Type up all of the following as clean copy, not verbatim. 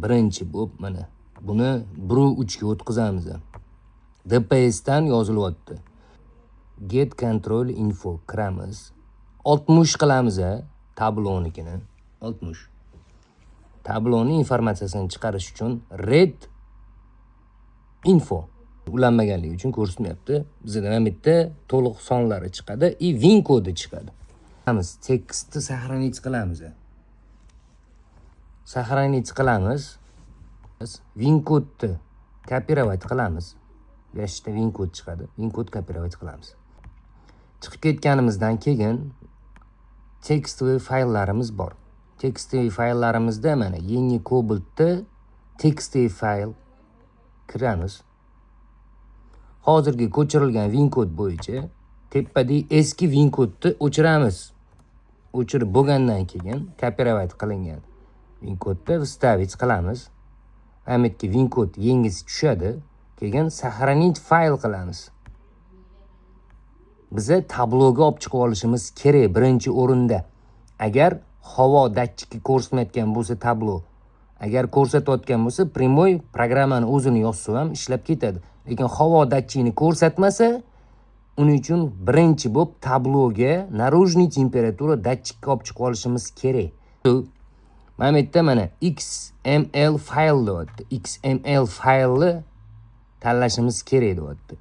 birinchi bo'lib mana buni 1.3 ga o'tkazamiz. DPS dan yozilyapti. Get control info kiramiz. 60 qilamiz tablonikini. 60. Tabloni informatsiyasini chiqarish uchun red info ulanmaganligi uchun ko'rsatmayapti. Bizda ham bitta to'liq sonlari chiqadi, win kodi chiqadi. Qilamiz, tekstni сохранить qilamiz. Сохранить qilamiz. Win kodni kopировать qilamiz. Yoshda win kod chiqadi. Win kod kopировать qilamiz. Chiqib ketganimizdan keyin tekstoviy fayllarimiz bor. Tekstoviy fayllarimizda mana yangi Cobaltda tekstoviy fayl kiramiz. Hozirgi ko'chirilgan win kod bo'yicha tepadagi eski win kodni o'chiramiz. O'chirib bo'lgandan keyin kopировать qilingan win kodni вставить qilamiz. Amitki win kod yangisi tushadi. Keyin сохранить fayl qilamiz. Bize tabloga olib chiqib olishimiz kerak birinchi o'rinda. Agar havo datchiki ko'rsatmayotgan bo'lsa tablo, agar ko'rsatayotgan bo'lsa primoy programmani o'zini yozsa ham ishlab ketadi. Lekin havo datchikini ko'rsatmasa, uning uchun birinchi bo'lib tabloga наружный temperatura datchikni olib chiqib olishimiz kerak. Mana bu yerda mana XML fayl deyapti. XML faylni tanlashimiz kerak deyapti.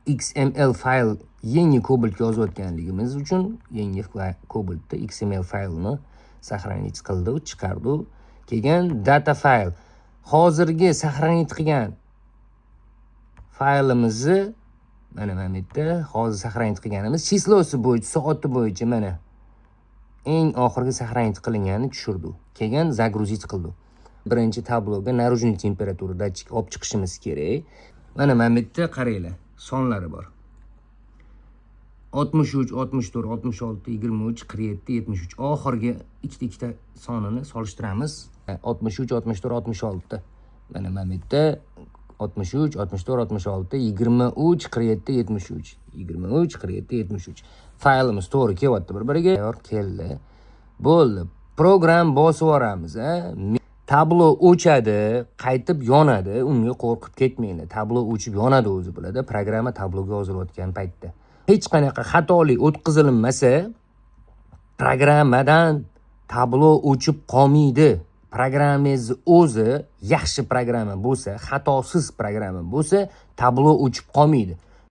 XML fayl yangi Cobaltga yozayotganligimiz uchun yangi Cobaltda XML faylni сохранить qildi, chiqardi. Keyin data fayl. Hozirgi сохранить qilgan faylimizni mana bu yerda hozir сохранить qilganimiz chislosi bo'yicha, soati bo'yicha mana eng oxirgi сохранить qilinganini tushirdi. Keyin загрузить qildi. Birinchi tabloga наружный temperatura datchik olib chiqishimiz kerak. Mana bu yerda qaranglar. Sonlari bor. 63, 64, 66, 23, 47, 73. Oxirgi ikkita sonini solishtiramiz. 63, 64, 66. Mana bu yerda 63, 64, 66, 23, 47, 73. 23, 47, 73. Faylimiz to'g'ri kelyapti bir-biriga. Tayyor keldi. Bo'ldi. Program bosib yuboramiz, Tablo o'chadi, qaytib yonadi. Unga qo'rqib ketmanglar. Tablo o'chib yonadi o'zi biladi. Programma tabloga yozilayotgan paytda. Hech qanaqa xatolik o'tkazilmasa, programmadan tablo o'chib qolmaydi. Programmangiz o'zi yaxshi programma bo'lsa, xatosiz programma bo'lsa, tablo o'chib qolmaydi.